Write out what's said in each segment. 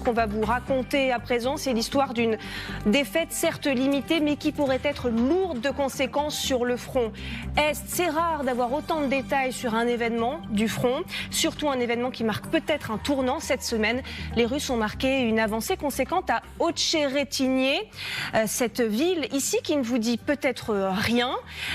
qu'on va vous raconter à présent, c'est l'histoire d'une défaite certes limitée, mais qui pourrait être lourde de conséquences sur le front Est. C'est rare d'avoir autant de détails sur un événement du front, surtout un événement qui marque peut-être un tournant cette semaine. Les Russes ont marqué une avancée conséquente à Otcheretinié, cette ville ici qui ne vous dit peut-être rien,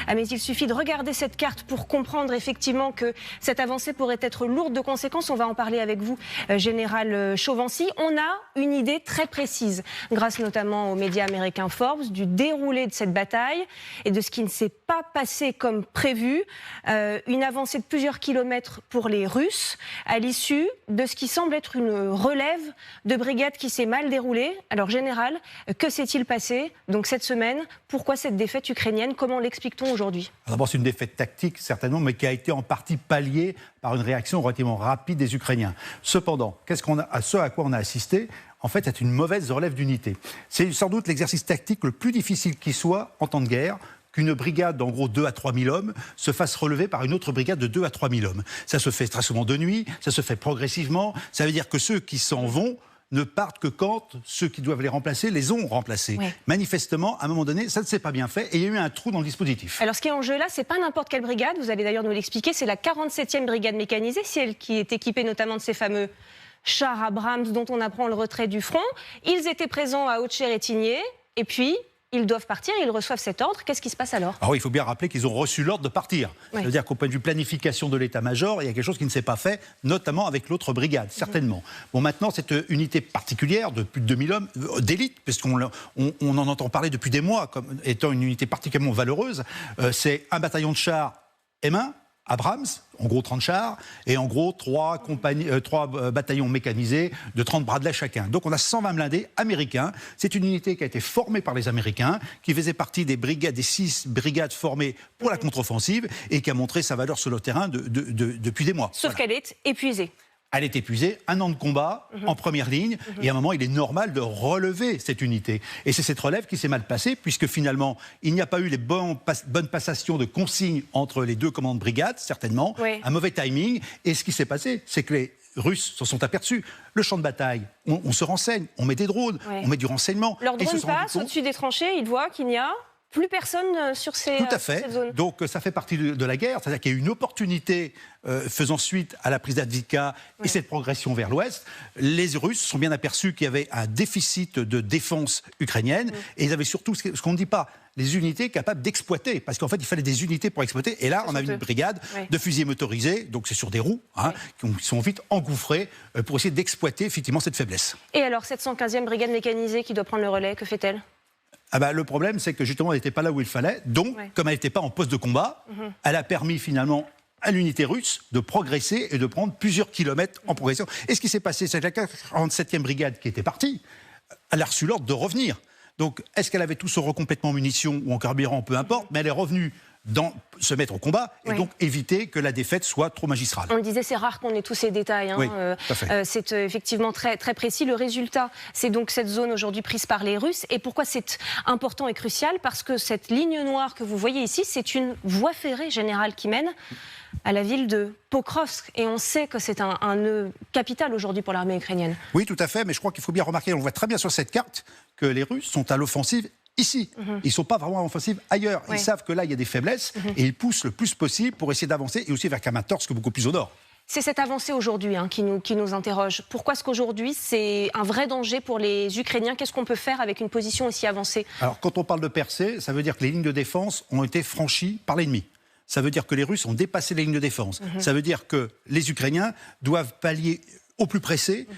mais il suffit de regarder cette carte pour comprendre effectivement que cette avancée pourrait être lourde de conséquences. On va en parler avec vous, Général Chauvency. On a une idée très précise, grâce notamment aux médias américains Forbes, du déroulé de cette bataille et de ce qui ne s'est pas passé comme prévu. Une avancée de plusieurs kilomètres pour les Russes, à l'issue de ce qui semble être une relève de brigade qui s'est mal déroulée. Alors, Général, que s'est-il passé donc cette semaine? Pourquoi cette défaite ukrainienne? Comment l'explique-t-on aujourd'hui? D'abord, c'est une défaite tactique, certainement, mais qui a été en partie palliée par une réaction relativement rapide des Ukrainiens. Cependant, ce à quoi on a assisté, en fait, c'est une mauvaise relève d'unité. C'est sans doute l'exercice tactique le plus difficile qui soit en temps de guerre, qu'une brigade d'en gros 2 à 3 000 hommes se fasse relever par une autre brigade de 2 à 3 000 hommes. Ça se fait très souvent de nuit, ça se fait progressivement. Ça veut dire que ceux qui s'en vont ne partent que quand ceux qui doivent les remplacer les ont remplacés. Oui. Manifestement, à un moment donné, ça ne s'est pas bien fait et il y a eu un trou dans le dispositif. Alors ce qui est en jeu là, c'est pas n'importe quelle brigade, vous allez d'ailleurs nous l'expliquer, c'est la 47e brigade mécanisée, celle qui est équipée notamment de ces fameux chars Abrams dont on apprend le retrait du front. Ils étaient présents à Otcheretinié et puis ils doivent partir, ils reçoivent cet ordre. Qu'est-ce qui se passe alors? Alors, il faut bien rappeler qu'ils ont reçu l'ordre de partir. Oui. C'est-à-dire qu'au point de vue planification de l'état-major, il y a quelque chose qui ne s'est pas fait, notamment avec l'autre brigade, certainement. Bon, maintenant, cette unité particulière de plus de 2000 hommes, d'élite, puisqu'on en entend parler depuis des mois comme étant une unité particulièrement valeureuse, c'est un bataillon de chars M1, Abrams, en gros 30 chars, et en gros 3 bataillons mécanisés de 30 Bradley chacun. Donc on a 120 blindés américains. C'est une unité qui a été formée par les Américains, qui faisait partie des 6 brigades formées pour la contre-offensive et qui a montré sa valeur sur le terrain depuis des mois. Sauf qu'elle est épuisée. Elle est épuisée, 1 an de combat en première ligne, et à un moment, il est normal de relever cette unité. Et c'est cette relève qui s'est mal passée, puisque finalement, il n'y a pas eu les bonnes passations de consignes entre les 2 commandes de brigade, certainement, un mauvais timing. Et ce qui s'est passé, c'est que les Russes se sont aperçus. Le champ de bataille, on se renseigne, on met des drones, on met du renseignement. Leurs drones passent au-dessus des tranchées, ils voient qu'il n'y a plus personne sur cette zone. Donc ça fait partie de la guerre, c'est-à-dire qu'il y a eu une opportunité faisant suite à la prise d'Avdiïvka et cette progression vers l'ouest. Les Russes se sont bien aperçus qu'il y avait un déficit de défense ukrainienne et ils avaient surtout, ce qu'on ne dit pas, les unités capables d'exploiter, parce qu'en fait il fallait des unités pour exploiter, et là on a une brigade de fusiliers motorisés, donc c'est sur des roues, qui sont vite engouffrés pour essayer d'exploiter effectivement cette faiblesse. Et alors cette 115e brigade mécanisée qui doit prendre le relais, que fait-elle? Le problème, c'est que justement, elle n'était pas là où il fallait. Donc, comme elle n'était pas en poste de combat, elle a permis finalement à l'unité russe de progresser et de prendre plusieurs kilomètres en progression. Et ce qui s'est passé, c'est que la 47e brigade qui était partie, elle a reçu l'ordre de revenir. Donc, est-ce qu'elle avait tout son complètement en munitions ou en carburant, peu importe, mais elle est revenue se mettre au combat et donc éviter que la défaite soit trop magistrale. On le disait, c'est rare qu'on ait tous ces détails. C'est effectivement très, très précis. Le résultat, c'est donc cette zone aujourd'hui prise par les Russes. Et pourquoi c'est important et crucial? Parce que cette ligne noire que vous voyez ici, c'est une voie ferrée générale qui mène à la ville de Pokrovsk. Et on sait que c'est un nœud capital aujourd'hui pour l'armée ukrainienne. Oui, tout à fait. Mais je crois qu'il faut bien remarquer, on voit très bien sur cette carte, que les Russes sont à l'offensive ici. Ils ne sont pas vraiment en offensive ailleurs. Ils savent que là, il y a des faiblesses et ils poussent le plus possible pour essayer d'avancer et aussi vers Kramatorsk, beaucoup plus au nord. C'est cette avancée aujourd'hui qui nous interroge. Pourquoi est-ce qu'aujourd'hui, c'est un vrai danger pour les Ukrainiens? Qu'est-ce qu'on peut faire avec une position aussi avancée? Alors, quand on parle de percée, ça veut dire que les lignes de défense ont été franchies par l'ennemi. Ça veut dire que les Russes ont dépassé les lignes de défense. Ça veut dire que les Ukrainiens doivent pallier au plus pressé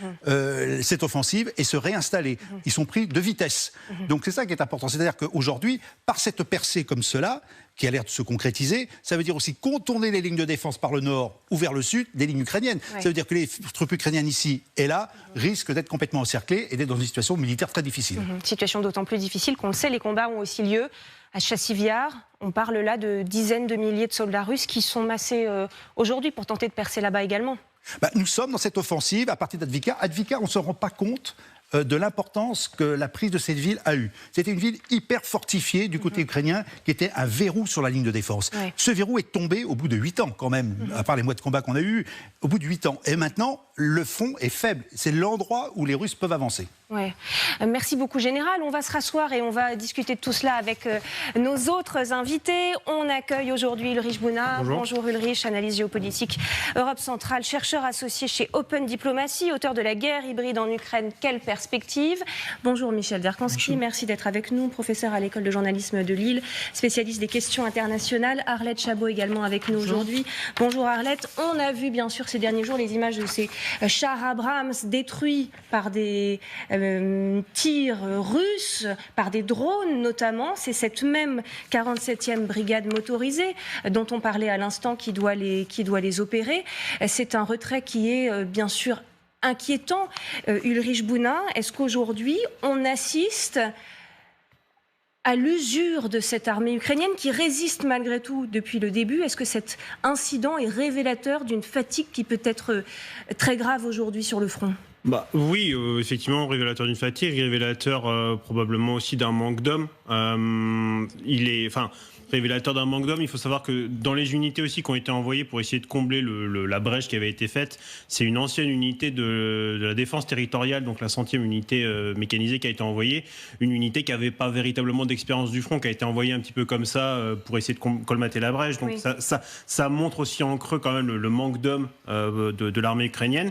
cette offensive et se réinstaller. Ils sont pris de vitesse. Donc c'est ça qui est important. C'est-à-dire qu'aujourd'hui, par cette percée comme cela, qui a l'air de se concrétiser, ça veut dire aussi contourner les lignes de défense par le nord ou vers le sud des lignes ukrainiennes. Ça veut dire que les troupes ukrainiennes ici et là risquent d'être complètement encerclées et d'être dans une situation militaire très difficile. Situation d'autant plus difficile qu'on le sait, les combats ont aussi lieu à Chassivyar. On parle là de dizaines de milliers de soldats russes qui sont massés aujourd'hui pour tenter de percer là-bas également. Nous sommes dans cette offensive à partir d'Avdiïvka. Avdiïvka, on ne se rend pas compte de l'importance que la prise de cette ville a eue. C'était une ville hyper fortifiée du côté ukrainien, qui était un verrou sur la ligne de défense. Ouais. Ce verrou est tombé au bout de 8 ans, quand même, à part les mois de combat qu'on a eus, au bout de 8 ans. Et maintenant, le front est faible. C'est l'endroit où les Russes peuvent avancer. Ouais. Merci beaucoup, Général. On va se rasseoir et on va discuter de tout cela avec nos autres invités. On accueille aujourd'hui Ulrich Bouna. Bonjour Ulrich, analyse géopolitique Europe centrale, chercheur associé chez Open Diplomacy, auteur de La guerre hybride en Ukraine, quelle perspective. Bonjour Michel Verkanski, merci d'être avec nous, professeur à l'école de journalisme de Lille, spécialiste des questions internationales. Arlette Chabot également avec nous aujourd'hui. Bonjour Arlette. On a vu bien sûr ces derniers jours les images de ces chars Abrams détruits par des tirs russes, par des drones notamment. C'est cette même 47e brigade motorisée dont on parlait à l'instant qui doit les opérer. C'est un retrait qui est bien sûr inquiétant. Ulrich Bouna, est-ce qu'aujourd'hui on assiste à l'usure de cette armée ukrainienne qui résiste malgré tout depuis le début? Est-ce que cet incident est révélateur d'une fatigue qui peut être très grave aujourd'hui sur le front? Oui, effectivement, révélateur d'une fatigue, révélateur probablement aussi d'un manque d'hommes. Révélateur d'un manque d'hommes. Il faut savoir que dans les unités aussi qui ont été envoyées pour essayer de combler la brèche qui avait été faite, c'est une ancienne unité de la défense territoriale, donc la 100e unité mécanisée qui a été envoyée, une unité qui n'avait pas véritablement d'expérience du front, qui a été envoyée un petit peu comme ça pour essayer de colmater la brèche. Donc oui. ça montre aussi en creux quand même le manque d'hommes de l'armée ukrainienne.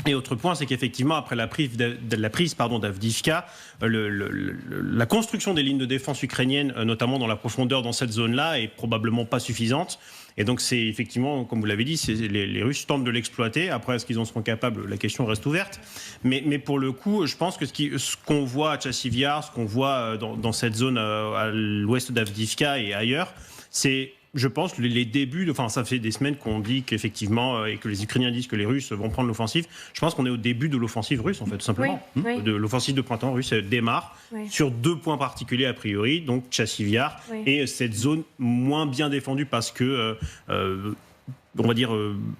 Et autre point, c'est qu'effectivement, après la prise d'Avdiivka, la construction des lignes de défense ukrainiennes, notamment dans la profondeur dans cette zone-là, est probablement pas suffisante. Et donc c'est effectivement, comme vous l'avez dit, les Russes tentent de l'exploiter. Après, est-ce qu'ils en seront capables? La question reste ouverte. Mais pour le coup, je pense que ce qu'on voit à Chassiv Yar, ce qu'on voit dans cette zone à l'ouest d'Avdiivka et ailleurs, c'est... Je pense que les débuts, ça fait des semaines qu'on dit qu'effectivement, et que les Ukrainiens disent que les Russes vont prendre l'offensive. Je pense qu'on est au début de l'offensive russe, en fait, tout simplement. Oui. De l'offensive de printemps russe démarre sur 2 points particuliers a priori, donc Chassiv Yar et cette zone moins bien défendue parce que... on va dire,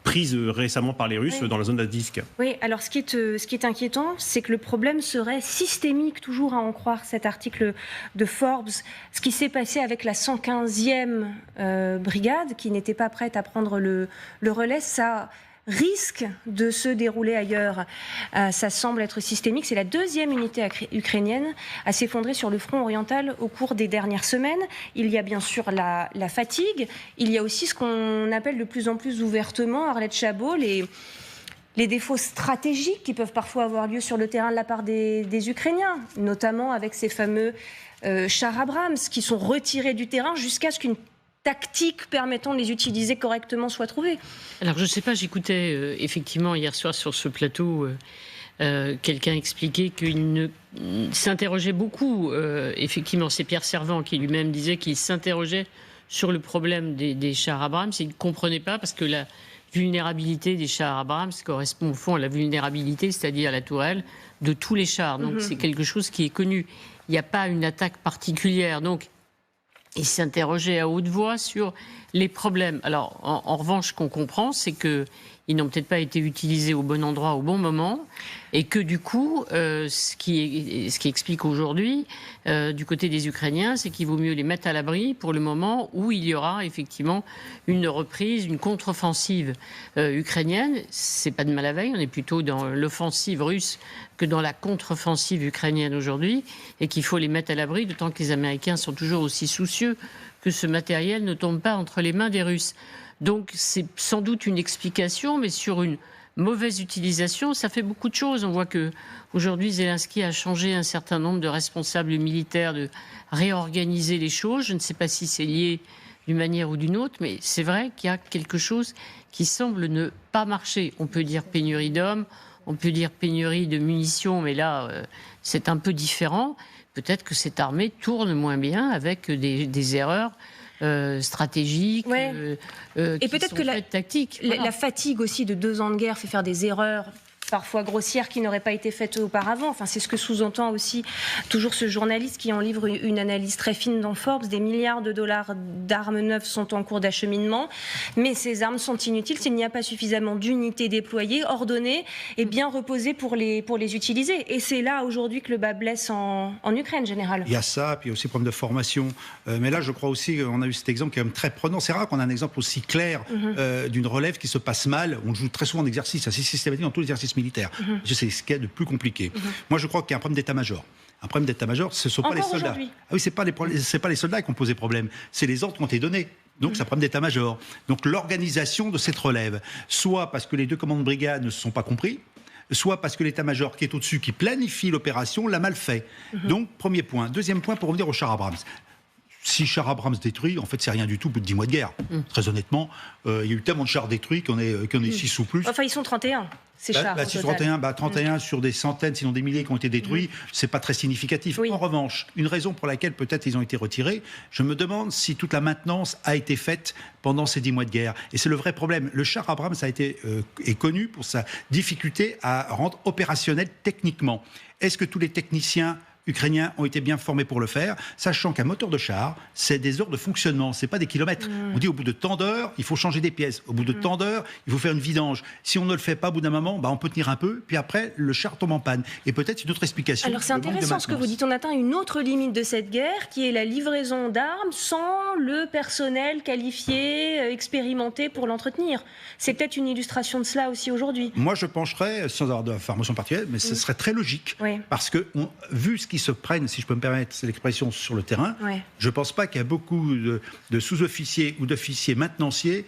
prise récemment par les Russes dans la zone d'Avdiivka. Oui, alors ce qui est inquiétant, c'est que le problème serait systémique, toujours à en croire cet article de Forbes. Ce qui s'est passé avec la 115e brigade, qui n'était pas prête à prendre le relais, ça risque de se dérouler ailleurs. Ça semble être systémique. C'est la 2e unité ukrainienne à s'effondrer sur le front oriental au cours des dernières semaines. Il y a bien sûr la fatigue. Il y a aussi ce qu'on appelle de plus en plus ouvertement, Arlette Chabot, les défauts stratégiques qui peuvent parfois avoir lieu sur le terrain de la part des Ukrainiens, notamment avec ces fameux chars Abrams qui sont retirés du terrain jusqu'à ce qu'une tactique permettant de les utiliser correctement soit trouvée. Alors je ne sais pas, j'écoutais effectivement hier soir sur ce plateau quelqu'un expliquer qu'il s'interrogeait beaucoup, effectivement c'est Pierre Servant qui lui-même disait qu'il s'interrogeait sur le problème des chars Abrams, il ne comprenait pas parce que la vulnérabilité des chars Abrams correspond au fond à la vulnérabilité, c'est-à-dire la tourelle de tous les chars, donc c'est quelque chose qui est connu, il n'y a pas une attaque particulière, donc il s'interrogeait à haute voix sur les problèmes. Alors, en revanche, ce qu'on comprend, c'est qu'ils n'ont peut-être pas été utilisés au bon endroit, au bon moment, et que du coup, ce qui explique aujourd'hui, du côté des Ukrainiens, c'est qu'il vaut mieux les mettre à l'abri pour le moment où il y aura effectivement une reprise, une contre-offensive ukrainienne. C'est pas de mal à veille, on est plutôt dans l'offensive russe que dans la contre-offensive ukrainienne aujourd'hui, et qu'il faut les mettre à l'abri, d'autant que les Américains sont toujours aussi soucieux que ce matériel ne tombe pas entre les mains des Russes. Donc c'est sans doute une explication, mais sur une mauvaise utilisation, ça fait beaucoup de choses. On voit qu'aujourd'hui, Zelensky a changé un certain nombre de responsables militaires, de réorganiser les choses. Je ne sais pas si c'est lié d'une manière ou d'une autre, mais c'est vrai qu'il y a quelque chose qui semble ne pas marcher. On peut dire pénurie d'hommes, on peut dire pénurie de munitions, mais là, c'est un peu différent. Peut-être que cette armée tourne moins bien avec des erreurs stratégiques, et peut-être que la fatigue aussi de 2 ans de guerre fait faire des erreurs parfois grossières qui n'auraient pas été faites auparavant. Enfin, c'est ce que sous-entend aussi toujours ce journaliste qui en livre une analyse très fine dans Forbes. Des milliards de dollars d'armes neuves sont en cours d'acheminement, mais ces armes sont inutiles s'il n'y a pas suffisamment d'unités déployées, ordonnées et bien reposées pour les utiliser. Et c'est là aujourd'hui que le bas blesse en Ukraine, général. Il y a ça, puis il y a aussi le problème de formation. Mais là, je crois aussi qu'on a eu cet exemple qui est quand même très prenant. C'est rare qu'on a un exemple aussi clair d'une relève qui se passe mal. On joue très souvent en exercice, assez systématique dans tous les exercices militaires. C'est ce qu'il y a de plus compliqué. Moi, je crois qu'il y a un problème d'état-major. Un problème d'état-major, ce ne sont pas les soldats. Ah oui, c'est pas les soldats qui ont posé problème. C'est les ordres qui ont été donnés. Donc, c'est un problème d'état-major. Donc, l'organisation de cette relève, soit parce que les deux commandants de brigade ne se sont pas compris, soit parce que l'état-major qui est au-dessus, qui planifie l'opération, l'a mal fait. Donc, premier point. Deuxième point, pour revenir au char Abrams. Si char Abrams détruit, en fait, c'est rien du tout au bout de 10 mois de guerre. Très honnêtement, il y a eu tellement de chars détruits qu'on est 6 ou plus. Enfin, ils sont 31. Ces chars, 31 sur des centaines, sinon des milliers qui ont été détruits, c'est pas très significatif. En revanche, une raison pour laquelle peut-être ils ont été retirés, je me demande si toute la maintenance a été faite pendant ces 10 mois de guerre. Et c'est le vrai problème. Le char Abrams est connu pour sa difficulté à rendre opérationnel techniquement. Est-ce que tous les techniciens ukrainiens ont été bien formés pour le faire, sachant qu'un moteur de char, c'est des heures de fonctionnement, c'est pas des kilomètres. On dit au bout de tant d'heures, il faut changer des pièces. Au bout de tant d'heures, il faut faire une vidange. Si on ne le fait pas au bout d'un moment, on peut tenir un peu, puis après, le char tombe en panne. Et peut-être une autre explication. Alors c'est intéressant ce que vous dites. On atteint une autre limite de cette guerre, qui est la livraison d'armes sans le personnel qualifié, expérimenté pour l'entretenir. C'est peut-être une illustration de cela aussi aujourd'hui. Moi, je pencherais, sans avoir de formation particulière, mais ce serait très logique. Parce que, vu ce qui se prennent, si je peux me permettre cette expression, sur le terrain, je ne pense pas qu'il y a beaucoup de sous-officiers ou d'officiers maintenanciers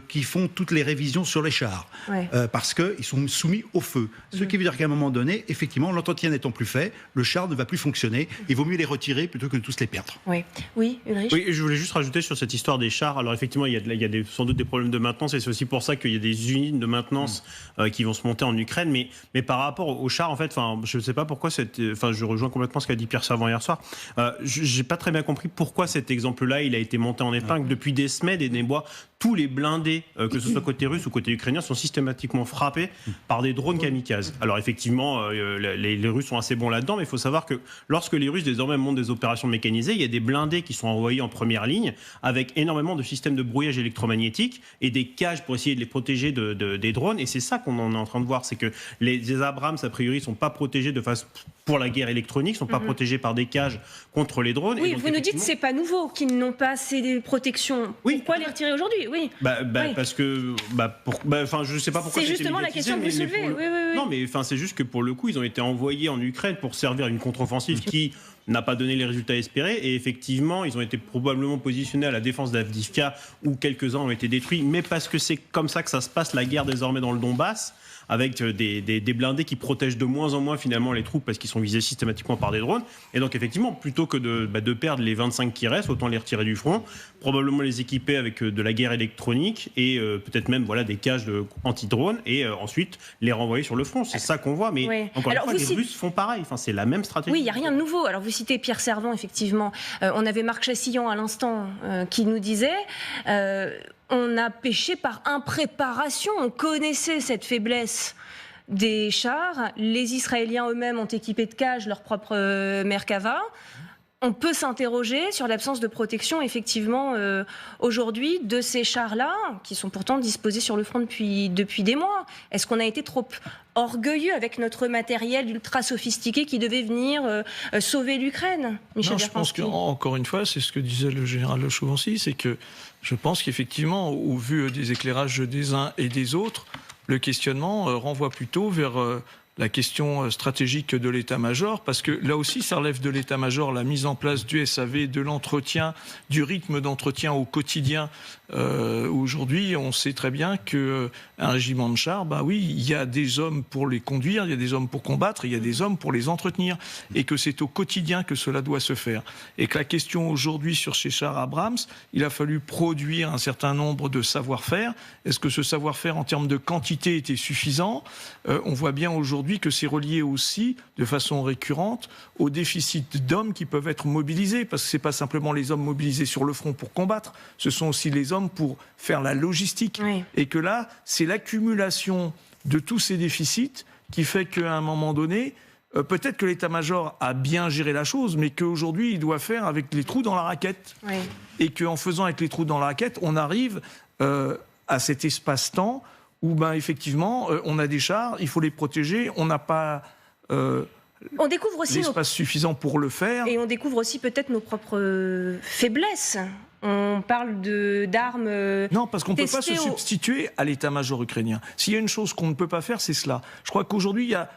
qui font toutes les révisions sur les chars, parce qu'ils sont soumis au feu. Ce qui veut dire qu'à un moment donné, effectivement, l'entretien n'étant plus fait, le char ne va plus fonctionner. Il vaut mieux les retirer plutôt que de tous les perdre. Oui, Ulrich. Oui, je voulais juste rajouter sur cette histoire des chars. Alors effectivement, il y a sans doute des problèmes de maintenance, et c'est aussi pour ça qu'il y a des unités de maintenance qui vont se monter en Ukraine. Mais par rapport aux chars, en fait, je ne sais pas pourquoi je rejoins complètement ce qu'a dit Pierre Servant hier soir. J'ai pas très bien compris pourquoi cet exemple-là, il a été monté en épingle. Depuis des semaines et des mois, tous les blindés, que ce soit côté russe ou côté ukrainien, sont systématiquement frappés par des drones kamikazes. Alors effectivement, les Russes sont assez bons là-dedans, mais il faut savoir que lorsque les Russes désormais montent des opérations mécanisées, il y a des blindés qui sont envoyés en première ligne avec énormément de systèmes de brouillage électromagnétique et des cages pour essayer de les protéger des drones. Et c'est ça qu'on en est en train de voir, c'est que les Abrams, a priori, ne sont pas protégés de façon pour la guerre électronique, ne sont pas protégés par des cages contre les drones. Oui, et donc, vous nous dites que ce n'est pas nouveau, qu'ils n'ont pas ces protections. Pourquoi les retirer aujourd'hui ? Oui. Parce que, je ne sais pas pourquoi. C'est justement la question que vous soulevez. Non, mais c'est juste que pour le coup, ils ont été envoyés en Ukraine pour servir une contre-offensive qui n'a pas donné les résultats espérés. Et effectivement, ils ont été probablement positionnés à la défense d'Avdiivka, où quelques-uns ont été détruits. Mais parce que c'est comme ça que ça se passe, la guerre désormais dans le Donbass, avec des blindés qui protègent de moins en moins finalement les troupes parce qu'ils sont visés systématiquement par des drones. Et donc effectivement, plutôt que de perdre les 25 qui restent, autant les retirer du front, probablement les équiper avec de la guerre électronique et peut-être même des cages anti-drones et ensuite les renvoyer sur le front. C'est ça qu'on voit, mais encore une fois, les Russes font pareil. C'est la même stratégie. Oui, il n'y a rien de nouveau. Alors vous citez Pierre Servant, effectivement. On avait Marc Chassillon à l'instant qui nous disait... on a péché par impréparation. On connaissait cette faiblesse des chars. Les Israéliens eux-mêmes ont équipé de cages leur propre Merkava. On peut s'interroger sur l'absence de protection, effectivement, aujourd'hui, de ces chars-là, qui sont pourtant disposés sur le front depuis des mois. Est-ce qu'on a été trop orgueilleux avec notre matériel ultra sophistiqué qui devait venir sauver l'Ukraine, Michel Non, je pense qu'encore une fois, c'est ce que disait le général Le Chauvency, c'est que je pense qu'effectivement, au vu des éclairages des uns et des autres, le questionnement renvoie plutôt vers la question stratégique de l'état-major, parce que là aussi, ça relève de l'état-major, la mise en place du SAV, de l'entretien, du rythme d'entretien au quotidien. Aujourd'hui, on sait très bien qu'un régiment de chars, il y a des hommes pour les conduire, il y a des hommes pour combattre, il y a des hommes pour les entretenir, et que c'est au quotidien que cela doit se faire. Et que la question aujourd'hui sur ces chars Abrams, il a fallu produire un certain nombre de savoir-faire. Est-ce que ce savoir-faire en termes de quantité était suffisant ? On voit bien aujourd'hui que c'est relié aussi, de façon récurrente, au déficit d'hommes qui peuvent être mobilisés, parce que ce n'est pas simplement les hommes mobilisés sur le front pour combattre, ce sont aussi les hommes pour faire la logistique. Et que là, c'est l'accumulation de tous ces déficits qui fait qu'à un moment donné, peut-être que l'état-major a bien géré la chose, mais qu'aujourd'hui, il doit faire avec les trous dans la raquette. Oui. Et qu'en faisant avec les trous dans la raquette, on arrive à cet espace-temps où, effectivement, on a des chars, il faut les protéger, on n'a pas... on découvre aussi l'espace suffisant pour le faire. Et on découvre aussi peut-être nos propres faiblesses. On parle d'armes. Non, parce qu'on ne peut pas se substituer à l'état-major ukrainien. S'il y a une chose qu'on ne peut pas faire, c'est cela. Je crois qu'aujourd'hui, il y a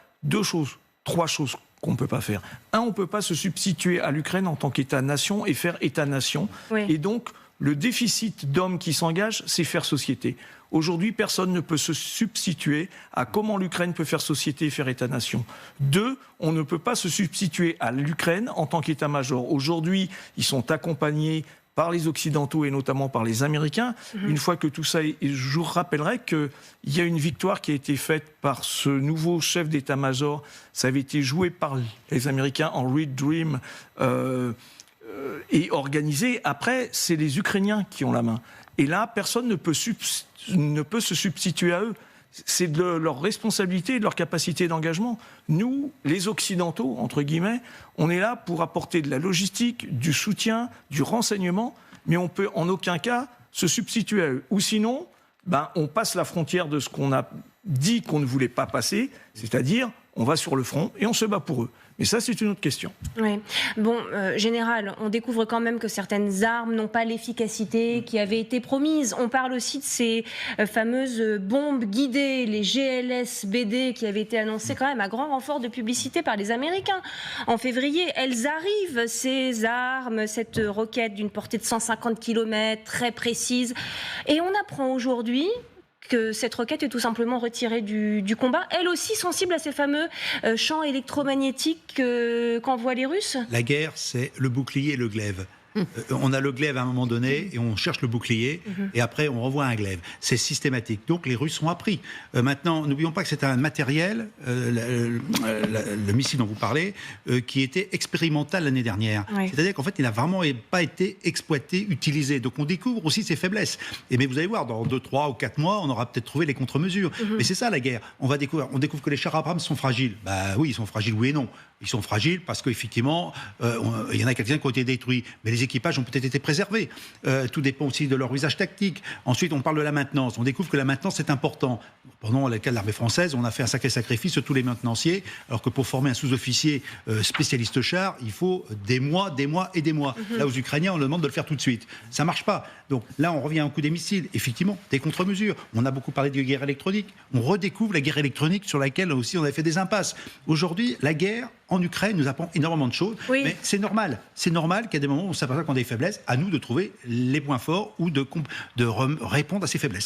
trois choses qu'on ne peut pas faire. Un, on ne peut pas se substituer à l'Ukraine en tant qu'État-nation et faire État-nation. Oui. Et donc, le déficit d'hommes qui s'engagent, c'est faire société. Aujourd'hui, personne ne peut se substituer à comment l'Ukraine peut faire société et faire État-nation. Deux, on ne peut pas se substituer à l'Ukraine en tant qu'État-major. Aujourd'hui, ils sont accompagnés par les Occidentaux et notamment par les Américains. Une fois que tout ça est... Je vous rappellerai qu'il y a une victoire qui a été faite par ce nouveau chef d'état-major. Ça avait été joué par les Américains en Red Dream et organisé. Après, c'est les Ukrainiens qui ont la main. Et là, personne ne peut se substituer à eux. C'est de leur responsabilité et de leur capacité d'engagement. Nous, les Occidentaux, entre guillemets, on est là pour apporter de la logistique, du soutien, du renseignement, mais on peut en aucun cas se substituer à eux. Ou sinon, on passe la frontière de ce qu'on a dit qu'on ne voulait pas passer, c'est-à-dire on va sur le front et on se bat pour eux. Mais ça, c'est une autre question. Oui. Bon, Général, on découvre quand même que certaines armes n'ont pas l'efficacité qui avait été promise. On parle aussi de ces fameuses bombes guidées, les GLSBD, qui avaient été annoncées quand même à grand renfort de publicité par les Américains. En février, elles arrivent, ces armes, cette roquette d'une portée de 150 km, très précise. Et on apprend aujourd'hui que cette roquette est tout simplement retirée du combat, elle aussi sensible à ces fameux champs électromagnétiques qu'envoient les Russes. La guerre, c'est le bouclier et le glaive. On a le glaive à un moment donné et on cherche le bouclier et après on renvoie un glaive. C'est systématique. Donc les Russes sont appris. Maintenant, n'oublions pas que c'est un matériel, le missile dont vous parlez, qui était expérimental l'année dernière. Oui. C'est-à-dire qu'en fait, il n'a vraiment pas été exploité, utilisé. Donc on découvre aussi ses faiblesses. Mais vous allez voir, dans 2, 3 ou 4 mois, on aura peut-être trouvé les contre-mesures. Mais c'est ça la guerre. On découvre que les chars Abrams sont fragiles. Oui, ils sont fragiles, oui et non. Ils sont fragiles parce qu'effectivement, il y en a quelques-uns qui ont été détruits. Mais les équipages ont peut-être été préservés. Tout dépend aussi de leur usage tactique. Ensuite, on parle de la maintenance. On découvre que la maintenance, c'est important. Pendant le cas de l'armée française, on a fait un sacré sacrifice sur tous les maintenanciers, alors que pour former un sous-officier spécialiste char, il faut des mois et des mois. Là, aux Ukrainiens, on leur demande de le faire tout de suite. Ça ne marche pas. Donc là, on revient au coup des missiles. Effectivement, des contre-mesures. On a beaucoup parlé de guerre électronique. On redécouvre la guerre électronique sur laquelle aussi on avait fait des impasses. Aujourd'hui, la guerre en Ukraine nous apprend énormément de choses, mais c'est normal. C'est normal qu'à des moments où on s'aperçoit qu'on a des faiblesses, à nous de trouver les points forts ou de répondre à ces faiblesses.